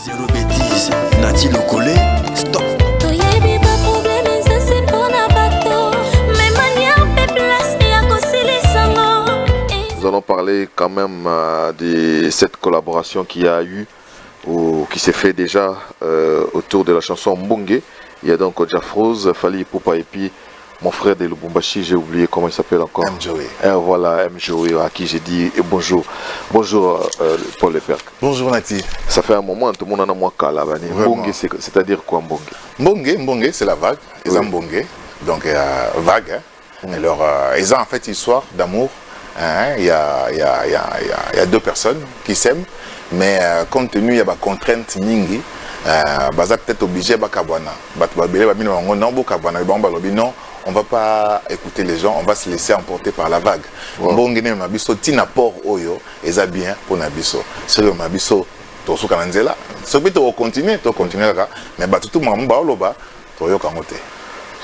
Zéro bêtise, Nati Lokolé, stop. Nous allons parler quand même de cette collaboration qu'il y a eu ou qui s'est fait déjà autour de la chanson Mbongue. Il y a donc Jafrose, Fally Ipupa et puis mon frère de Lubumbashi, j'ai oublié comment il s'appelle encore. Mjoé. Voilà, Mjoé, à qui j'ai dit bonjour. Bonjour Paul Leperc. Bonjour Nati. Ça fait un moment, tout le monde en a moins qu'à la vanille. Mbongue, c'est-à-dire quoi Mbongue? Mbongue, c'est la vague. Ils ont Mbongue, donc vague. Hein. Alors, ils ont en fait une histoire d'amour. Hein. Il y a deux personnes qui s'aiment, mais compte tenu il y a des contraintes mingi. Baza peut-être obligé de non, on va pas écouter les gens, on va se laisser emporter par la vague. Mbongue ne mabiso tina port oyo eza bien pour nabiso. C'est le mabiso to su kananzela. Ce que tu continuer là, mais ba tout mamu ba oloba to yo kangote.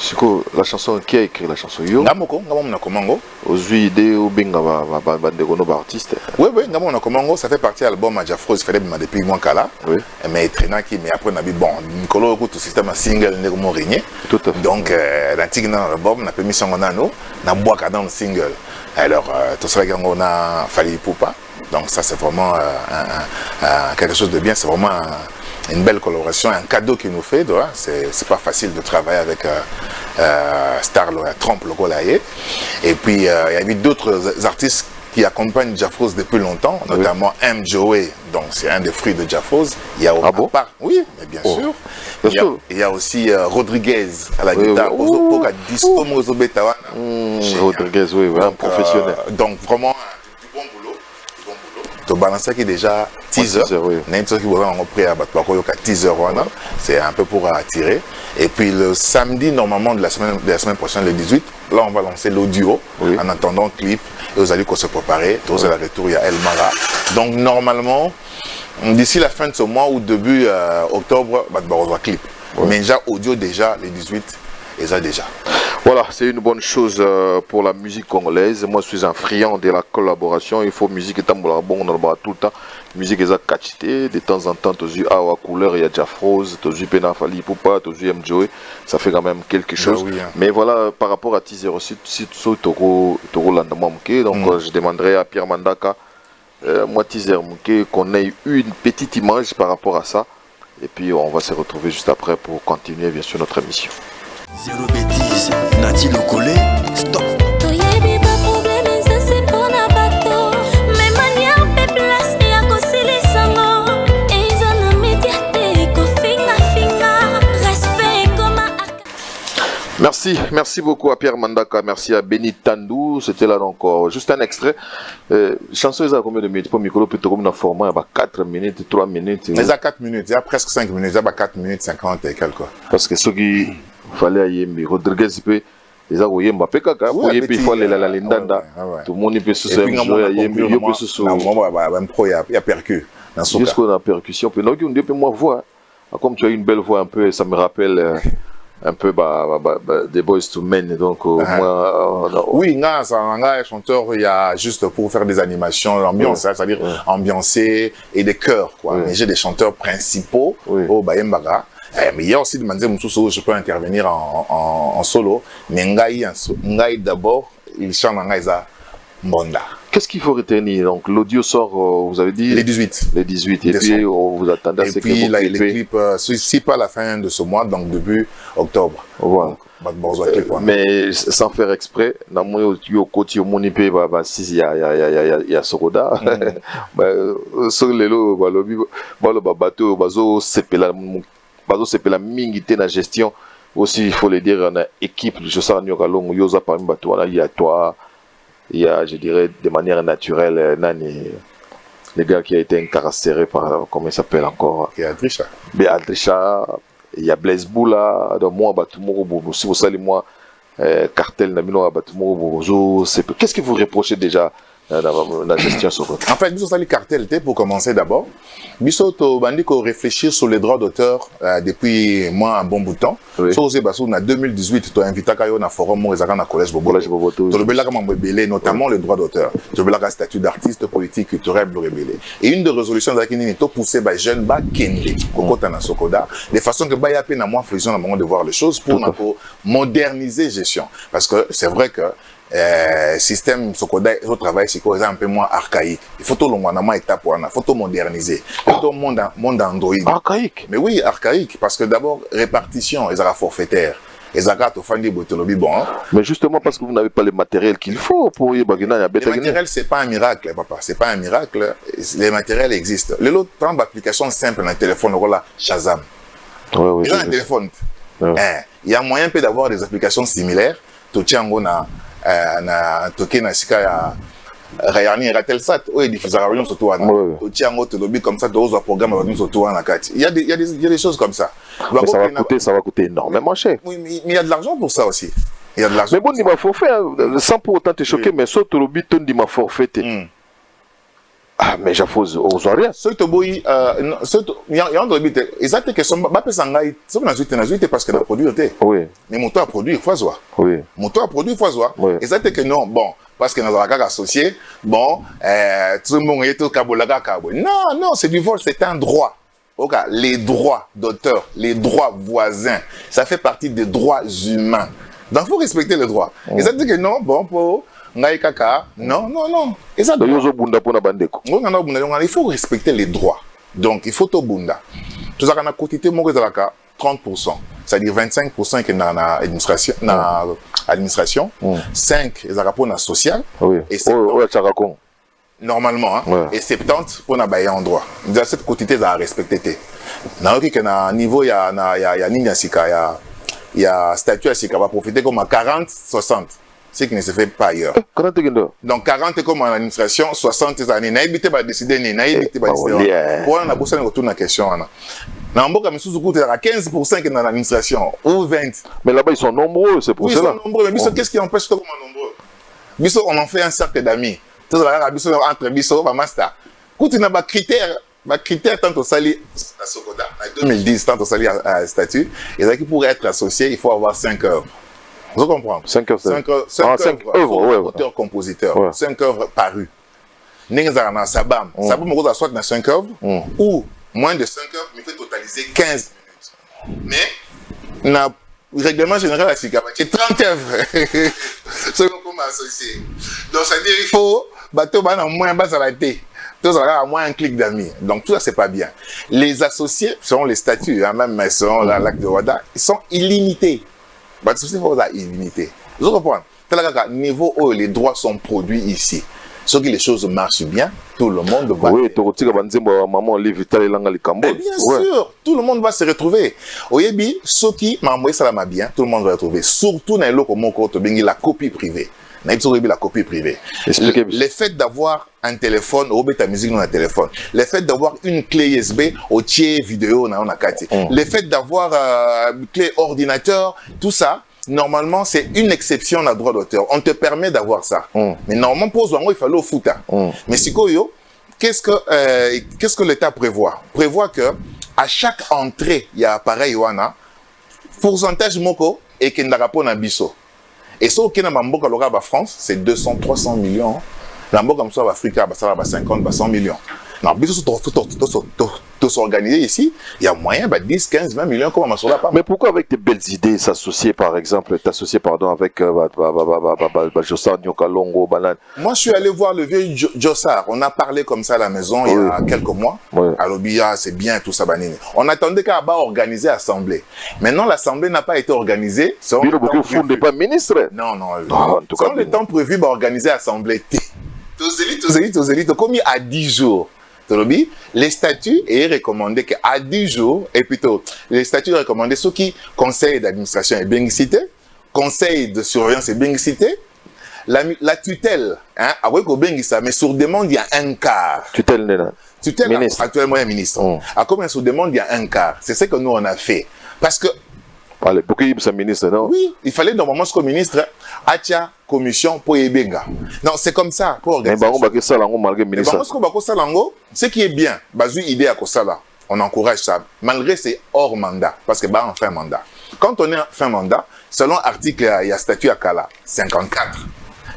Chico, la chanson, qui a écrit la chanson? Yo Ngamoko, Ngamon Nakomango. Aux idées ou bien des artistes. Oui, Ngamon Nakomango, ça fait partie de l'album Jafrose, il fallait depuis moi Kala. Oui. Mais traînant qui, mais après, on a dit, bon, Nicolas, écoute, le système single, n'est pas régné. Tout à fait. Donc, l'antique dans l'album, on a permis son anneau, on a bois dans le single. Alors, tout ça, on a Fally Ipupa. Donc, ça, c'est vraiment quelque chose de bien, c'est vraiment une belle collaboration, un cadeau qu'il nous fait. C'est pas facile de travailler avec Star Trump Lokolaye. Et puis il y a eu d'autres artistes qui accompagnent Jafrose depuis longtemps, notamment Mjoé, donc c'est un des fruits de Jafrose. Il y a oui, mais bien sûr. Il y a aussi Rodriguez à la guitare, Rodriguez, oui, un professionnel. Donc vraiment du bon boulot. To balancer qui déjà teaser, c'est un peu pour attirer. Et puis le samedi, normalement de la semaine prochaine, le 18, là on va lancer l'audio en attendant le clip. Et vous allez se préparer. Tous à la retour, il y a El Mara. Donc normalement, d'ici la fin de ce mois ou début octobre, on va clip. Mais déjà audio déjà, le 18, et ça déjà. Voilà, c'est une bonne chose pour la musique congolaise. Moi, je suis un friand de la collaboration. Il faut musique et tambour bon tout le temps. Musique est à qualité. De temps en temps, tu as Awa Couleur, il y a Jafrose, tu as Pena Fally Ipupa, tu as Mjoé. Ça fait quand même quelque chose. Oui, hein. Mais voilà, par rapport à Teaser aussi, si tu as donc je demanderai à Pierre Mandaka, moi Teaser qu'on ait une petite image par rapport à ça. Et puis on va se retrouver juste après pour continuer bien sûr notre émission. Zéro bêtise, Nati Lokolé, stop. Merci beaucoup à Pierre Mandaka, merci à Benny Tandou, c'était là donc juste un extrait. Chanson, ils ont combien de minutes pour micro plutôt comme dans le format, il y a 4 minutes, 3 minutes. Il y a 4 minutes, il y a presque 5 minutes, il y a 4 minutes 50 et quelques. Parce que ceux qui fallait y Rodriguez peut les avoir Mbappé kaka pour y puis fallait la lindanda tout le monde peut se faire jouer y peut se sur il y a percu dans ce cas jusqu'à la percussion puis donc on peut moi voix comme tu as une belle voix un peu ça me rappelle un peu des Boys to Men donc moi oui nga chanteur il y a juste pour faire des animations l'ambiance c'est-à-dire ambiancer et des chœurs quoi mais j'ai des chanteurs principaux au Bayembaga. Mais il y a aussi des manières où je peux intervenir en solo. Mais Ngai d'abord, il chante en Ngaïza Mbonda. Qu'est-ce qu'il faut retenir? Donc l'audio sort, vous avez dit les 18. Les 18. Et puis vous attendez à ce que puis les clips, si pas la fin de ce mois, donc début octobre. Voilà. Mais sans faire exprès, dans mon côté, mon IP, il y a Soroda. Sur les lots, le bateau, c'est la mingité dans la gestion. Aussi, il faut le dire, on a équipe, je sais, il y a toi, il y a, je dirais, de manière naturelle, le gars qui a été incarcéré par, comment il s'appelle encore? Béatricha. Il y a Blaise Boula, donc moi, si vous savez, moi, cartel, qu'est-ce que vous reprochez déjà la gestion sur En fait, biso sali cartel pour commencer d'abord. Biso to bandi ko réfléchir sur les droits d'auteur depuis moi un bon bout de temps. Oui. So c'est parce que en 2018 to invité kayo na forum mo ezaka na collège Boboto. To le belaka mambebele notamment le droit d'auteur. To le belaka statut d'artiste politique culturel blorébélé. Et une des résolutions d'aki ni to pousser ba jeune ba kende kokota na sokoda de façon que ba ya pe na moi faisons na moment de voir les choses pour moderniser gestion parce que c'est vrai que système Sokoda au travail c'est quoi un peu moins archaïque. Il faut tout le monde en étape il faut tout moderniser. Tout monde Android. Archaïque. Mais oui, archaïque parce que d'abord répartition, ils ont forfaitaire. Les bon. Mais justement parce que vous n'avez pas le matériel qu'il faut pour y bagner. Le matériel c'est pas un miracle, papa. C'est pas un miracle. Les matériels existent. L'autre prend l'application simple dans le téléphone, voilà Shazam. Oui. Il y a un téléphone. Il y a moyen peut d'avoir des applications similaires. Tu tiens na token na sika ya Rayani Ratelsat ou diffusera réunion sur toi tu tiens tu lobby comme ça tu oses un programme sur toi na carte il y a des choses comme ça. Mais ça va coûter énormément cher. Oui, mais il y a de l'argent pour ça aussi. Il y a de l'argent. Mais bon, il m'a forfait sans pour autant te choquer mais sauf tu lobby ton dit m'a forfait. Ah mais j'affose aux oreilles. Ce que boy il y a un lobby exact que son ba pesa ngai so na zuite parce que la produire. Oui. Mais mon toit à produire il faut voir. Oui. Mon toit à produire il faut voir. Exact que non bon parce que nous avons associé bon tout le monde est tout kabolaga kabo. Non, c'est du vol, c'est un droit. OK, les droits d'auteur, les droits voisins, ça fait partie des droits humains. Donc il faut respecter les droits. Exact que non bon pour ngai kaka non. Et ça il faut respecter les droits. Donc il faut tout bunda. Tout ça qu'on a quotité mon 30%, c'est-à-dire 25% qui dans l'administration, 5 ils ont pour la sociale et 70 normalement et 70 pour na bailler en droit. Dans cette quotité ça respecter. Na OK que na niveau il y a ninja sika il y a statut sika va profiter comme à 40-60. Ce qui ne se fait pas ailleurs. Donc 40 comme en administration, 60 années. Naïbité va décider, naïbité va décider. Pour on a besoin de retourner la question. Dans Mboka, mais sous-coup, il y a 15% qui est dans l'administration, ou 20%. Mais là-bas, ils sont nombreux, c'est pour cela. Oui, ils sont nombreux, mais qu'est-ce qui empêche tout le monde nombreux? Biso, on en fait un cercle d'amis. Tout ça, Biso, entre Biso, Master. Quand il y a des critères, tant au sali à Sokoda, en 2010, tant au sali à statut, et qui pour être associé, il faut avoir 5 heures. Vous comprenez? 5 œuvres. 5 œuvres, auteur-compositeur. 5 œuvres parues. Nengazarana, Sabam. Sabam, on soit dans 5 œuvres, ou moins de 5 œuvres, mais il faut totaliser 15 minutes. Mais, dans le règlement général à Sikaba, c'est 30 œuvres. C'est comme associé. Donc, ça veut dire qu'il faut, bateau, moins bas à la thé. Tout ça, à moins un clic d'amis. Donc, tout ça, c'est pas bien. Les associés, selon les statuts, même selon l'acte de Wada, ils sont illimités. Bah, c'est illimité. Vous comprenez? Niveau où les droits sont produits ici. Sauf que les choses marchent bien, tout le monde va. Oui, bien sûr, tout le monde va se retrouver. Oyebi, ceux qui m'envoient ça bien, tout le monde va se retrouver. Surtout dans la copie privée. La copie privée. Le fait d'avoir un téléphone, ou ta musique dans un téléphone, le fait d'avoir une clé USB au tiers vidéo dans le fait d'avoir une clé ordinateur, tout ça, normalement, c'est une exception à droit d'auteur. On te permet d'avoir ça. Mais normalement, pour il fallait au foot. Mais si qu'est-ce que l'État prévoit? Prévoit que à chaque entrée, il y a appareil Wana, pourcentage moko et qu'il n'a pas na biso. Et ce qui est en France, c'est 200-300 millions. La banque comme ça, l'Afrique, ça va 50-100 millions. Non, tout s'organiser ici, il y a moyen, 10, 15, 20 millions comme on pas. Mais pourquoi avec tes belles idées s'associer, par exemple, avec Jossar Nyokalongo, Banane? Moi, je suis allé voir le vieux Jossar. On a parlé comme ça à la maison il y a quelques mois. À l'Obia, c'est bien, tout ça, Banine. On attendait qu'à organiser l'Assemblée. Maintenant, l'Assemblée n'a pas été organisée. Il n'est pas ministre. Non. En tout cas, le temps prévu, organiser l'Assemblée. Tous élites, comme il y a 10 jours. Les statuts est recommandé qu'à 10 jours, et plutôt, les statuts recommandés, ceux qui conseil d'administration est bien cité, conseil de surveillance est bien cité, la tutelle, avec ça, mais sur demande, il y a un quart. Tutelle, ministre. Actuellement, il y a un ministre. À combien sur demande, il y a un quart. C'est ce que nous, on a fait. Parce que, Allez, pour qu'il soit ministre, non? Oui, il fallait normalement ce ministre Atia commission pour Ebenga. Non, c'est comme ça pour organiser. Mais ça, malgré le ministre. Ce qui est bien, basé idée à Kosala, on encourage ça, malgré c'est hors mandat, parce que bah on fait un mandat. Quand on est en fin mandat, selon article il y a statut à Kala 54,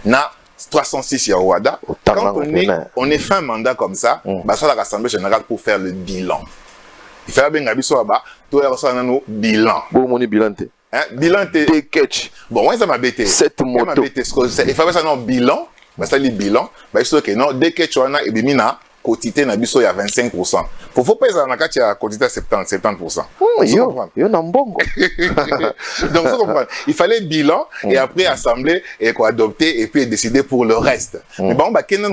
na 306 il y a Ouada. Quand on est fin mandat comme ça, bah ça l'Assemblée générale pour faire le bilan. Il fait bien gabi so ba, tout est ça nan bilan. Bon moni bilan té. Hein, bilan té catch. Bon, ouais ça m'a bêté. 7 motos. Il fait ça non bilan, bah ça li bilan, bah il que non dès que tu en as et bimina quotité na biso il y a 25%. Faut pas ça na kati ya quotité 70%. Yo na mbongo. Donc vous comprenez, il fallait bilan et après assemblée et quoi adopter et puis décider pour le reste. Mais bon bah kena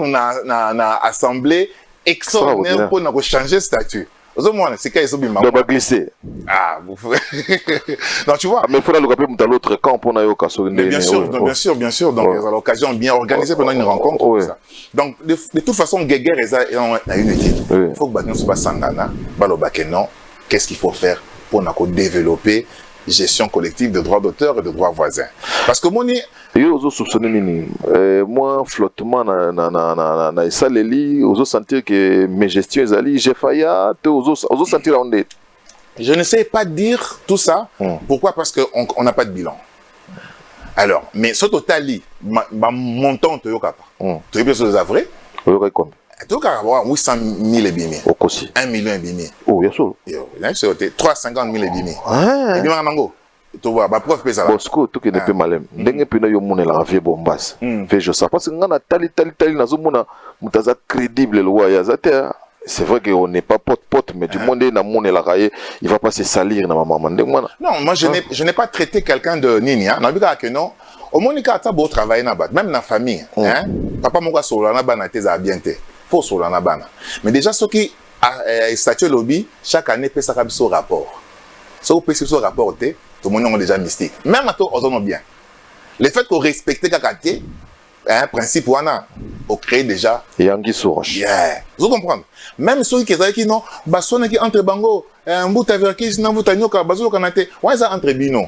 na assemblée extraordinaire pour na changer statut. C'est quand ils sont bien. On va glisser. Ah, donc tu vois. Mais il faudra le rappeler dans l'autre camp pour n'aller au cas. Bien sûr, bien sûr. Donc, à l'occasion bien organisée pendant une rencontre. Ça. Donc, de toute façon, Guéguer a une étude. Il faut que nous soyons sangana, non. Qu'est-ce qu'il faut faire pour développer gestion collective de droits d'auteur et de droits voisins. Parce que moi, flottement, na esaleli, ozo sentir que mes gestions ezali, j'ai failli, ozo sentir la onde. Je ne sais pas dire tout ça. Pourquoi? Parce qu'on n'a pas de bilan. Alors, mais ce total, montant, tu es bien sur les avrais. Tu as avoir 800 000 ébimés. 1 million ébimés. Oh, bien sûr. 350 000 ébimés. Et bien, tu vois, ma prof, ça. Bosco, tout qui n'est pas malin. Dengue pena yo mone la vie bombas. Fais je ça parce que ngana tali nazo mona mutaza crédible le waya zate. C'est vrai qu'on n'est pas pote, mais du monde na mone la raye, il va pas se salir na maman. Non, moi je n'ai pas traité quelqu'un de nini hein. N'a que non. Au moins il a beau travailler na bas, même dans la famille, hein. Papa mon gars sur la bana tes habienté. Faut sur la bana. Mais déjà ceux qui statut lobby chaque année peut ça comme ce rapport. Ça vous peut ce rapport tout le monde est déjà mystique. Même à toi, on bien. Le fait qu'on respecte Kakate, un principe, on crée déjà. Et Anguille Sourroche. Yeah. Vous comprenez? Même ceux qui disent non, Basson qui entre Bango, un bout avec qui, sinon vous t'agnoc, Bazo Kanate, ouais, ça entre Bino.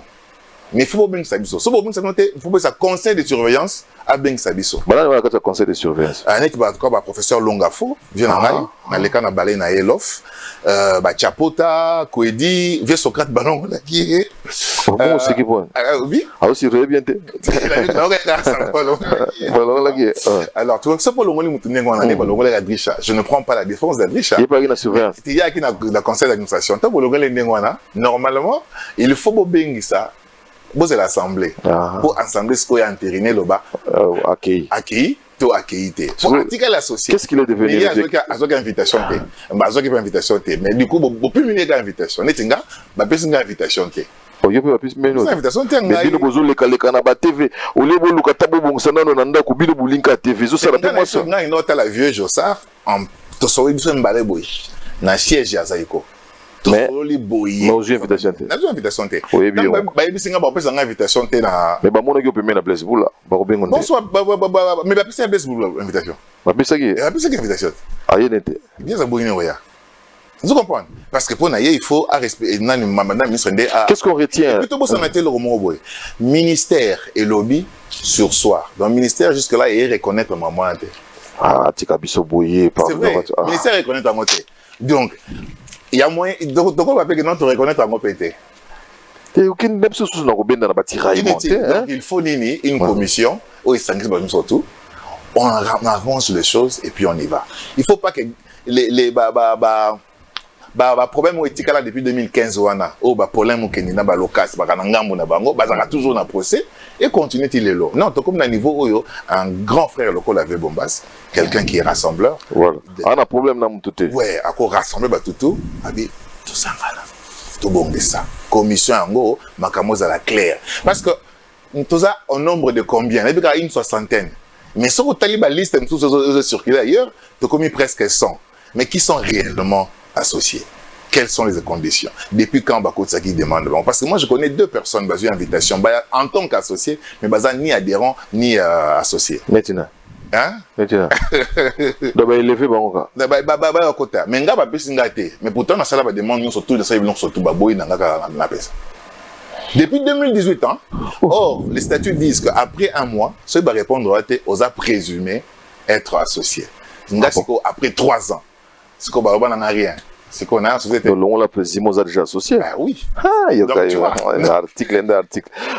Mais il faut bien que ça biso. Il faut que ça conseil de surveillance à bien que ça biso. Voilà, on a un conseil de surveillance. Un équipe, professeur Longafo, vient en rail, dans les cas de balai na Elof, Chapota, Kouedi, vieux Socrate Ballon, qui est. Bon, c'est qui bon. Oui. Ah, aussi, très bien. Alors, tu vois, ça pour le moment, je ne prends pas la défense d'Adricha. Il n'y a pas une surveillance. Il y a qui a conseil d'administration. Normalement, il faut bien ça. C'est l'assemblée. Pour assembler ce qu'on a entériné là-bas. Accueilli. Pour article l'associé. Qu'est-ce qu'il est devenu? Il y a une invitation. Mais du coup, plus de une invitation. Il y a une invitation. Il y a une invitation. Mais il y a une TV. Au lieu de l'ouka tabo bonsana no nanda ku bino bulinka TV. Zo sala pe moi ça. On a une autre la vieux Jossard en to so biso mbale boy. Na siège ya Zaiko. Mais aux invitations. Aux invitations. Oui, bien. Bah, il y a une invitation. Mais bah, mon équipe peut mettre la place pour là. Bonsoir, mais bah, c'est une place pour l'invitation. Bah, c'est ça qui est. C'est une invitation. Ah, il y a une. Bien, ça bouille, oui. Vous comprenez? Parce que pour naïe, il faut respecter. Qu'est-ce qu'on retient? Plutôt pour s'en mettre le roman au boy. Ministère et lobby sur soi. Dans le ministère, jusque-là, il reconnaît le maman. Ah, tu as biso bouillé. C'est vrai. Le ministère reconnaît ta moitié. Donc, il y a moyen. Donc, on va que non, tu reconnais ta moitié. Même si on a il faut une commission où il s'engage surtout. On avance les choses et puis on y va. Il ne faut pas que les problèmes éthiques là depuis 2015 problème kenina lokas ngambo na bango toujours na procès et continue il est là. Non, comme na niveau où un grand frère local avait Bombas, quelqu'un qui est rassembleur. Voilà. On a problème na mututé. Ouais, à quoi rassembler tout abi tout ça là. Tout bomber ça. Commission en gros, makamos à la claire. Parce que tout ça au nombre de combien? Il y a une soixantaine. Mais si vous avez la liste de circuler ailleurs, tu as commis presque 100. Mais qui sont réellement associés? Quelles sont les conditions? Depuis quand Bakotsaki demande? Parce que moi, je connais 2 personnes basées en invitation en tant qu'associés, mais basées ni adhérents ni associés. Maintenant. Hein? Maintenant. Donc, il est fait bon. Mais pourtant, on a ça la demande, surtout les sables, surtout Baboy, n'a pas. Depuis 2018, hein. Or, les statuts disent qu'après un mois, ceux qui vont répondre aux a présumés être associés. Après 3 ans, c'est qu'on n'en a rien. C'est qu'on a en société. On l'a présumé, on a déjà associé. Ben oui. Ah, il y a un article.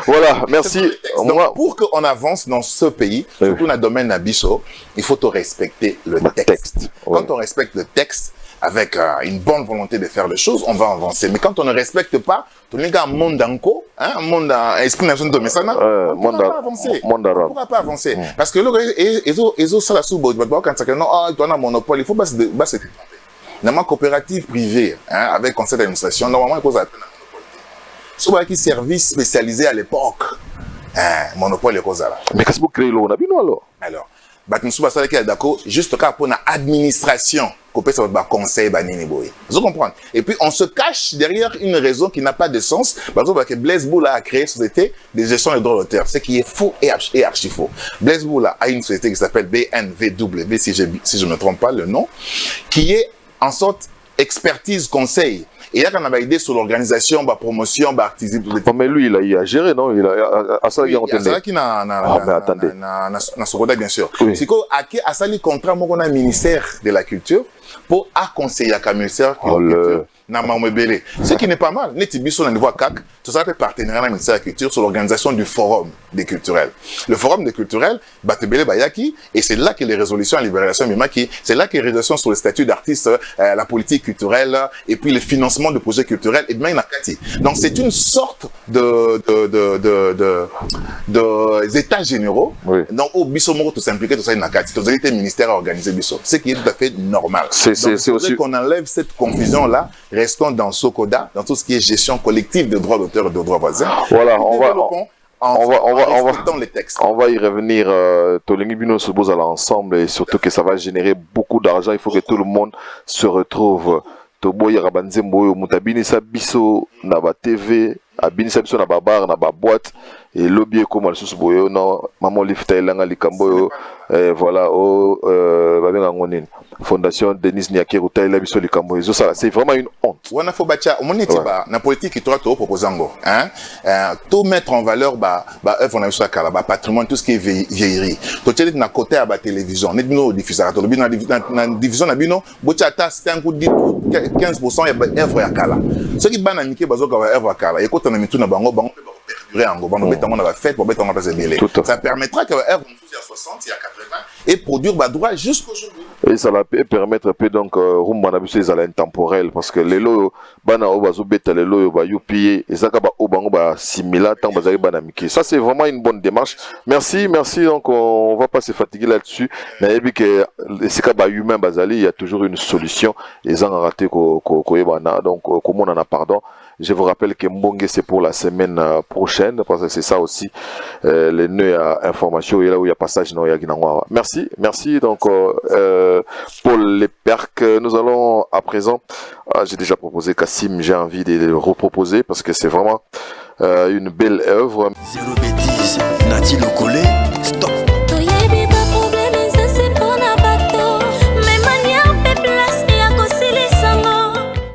Voilà, merci. Donc, pour qu'on avance dans ce pays, surtout dans le domaine d'Abisso, il faut respecter le texte. Quand on respecte le texte, avec une bonne volonté de faire les choses, on va avancer. Mais quand on ne respecte pas, tout le monde un monde esprit national de Messana, on ne pourra pas avancer. On ne pourra pas avancer. Parce que les autres, ça la sous-bout, quand ça non, tu as un monopole, il faut pas se tromper. Dans ma coopérative privée, avec conseil d'administration, normalement, il faut appeler un monopole. Soit avec un service spécialisé à l'époque, monopole est cause là. Mais qu'est-ce que vous créez là? On a bien alors. Alors, d'accord, juste pour l'administration, conseil, vous comprenez? Et puis, on se cache derrière une raison qui n'a pas de sens. Par exemple, que Blaise Boula a créé une société de gestion des droits d'auteur, ce qui est faux et archi faux. Blaise Boula a une société qui s'appelle BNVW, si je ne me trompe pas le nom, qui est en sorte expertise conseil. Et là, quand on a idée sur l'organisation, promotion, artisanat. Mais lui, il a géré, non? Il a Asali qui n'a ce côté, bien sûr. C'est qu'à Asali contrat, moi, on a un ministère de la culture pour conseiller à ministère de la culture. Ce qui n'est pas mal. Netibiso, on niveau CAC, tout ça fait partenariat avec le ministère de la Culture sur l'organisation du Forum des culturels. Le Forum des culturels, Batebele Bayaki, et c'est là que les résolutions à libération Mimaki, c'est là que les résolutions sur le statut d'artiste, la politique culturelle, et puis le financement de projets culturels, et bien il y a Kati. Donc c'est une sorte des états généraux, donc au Bisso Moro tout s'impliquer, tout ça il y a Kati. Tout ça été ministère à organiser Bisso. Ce qui est tout à fait normal. C'est aussi qu'on enlève cette confusion-là. Restons dans Sokoda, dans tout ce qui est gestion collective de droits d'auteur et de droits voisins. Voilà, on va les textes. On va y revenir. Tolingi Bino se pose à l'ensemble et surtout que ça va générer beaucoup d'argent. Il faut que tout le monde se retrouve. Toboy Rabanzembo, Mutabini Sabiso, Naba TV, Abini Sabiso, Naba bar, Naba boîte. Et lobby comme le sous boyo non maman lifta elanga likambo voilà au fondation Denis Niakeru taila biso likambo zo ça c'est vraiment une honte. Wana fo bacha omoneti ba na politique qui toi proposango tout mettre en valeur œuvre na biso kala patrimoine tout ce qui est vieillerie to tele na côté à télévision net bino diffusera to bino na division na bino bocha ta c'est un coup de 15% ya œuvre ya kala ce qui bana mike bazoka ba œuvre ya kala et quand on a mis tout na bango ça permettra que R à 60 et à 80 et produire droit jusqu'aujourd'hui. Et ça va permettre un peu donc Rumbanabiso les intemporels parce que les lots bana obazo beta les lots ba yupi et ça ba obango ba simila tant bazari banamiki. Ça c'est vraiment une bonne démarche. Merci donc on va pas se fatiguer là-dessus. Mais et que c'est ka ba humain bazali il y a toujours une solution et ça a raté ko yebana donc comment on en a pardon. Je vous rappelle que Mbongue c'est pour la semaine prochaine parce que c'est ça aussi les nœuds à information et là où il y a passage non ya ginangwa. Merci donc Paul Leperc. Nous allons à présent j'ai déjà proposé Kassim, j'ai envie de le reproposer parce que c'est vraiment une belle œuvre. Zéro bêtise, Nati Lokole.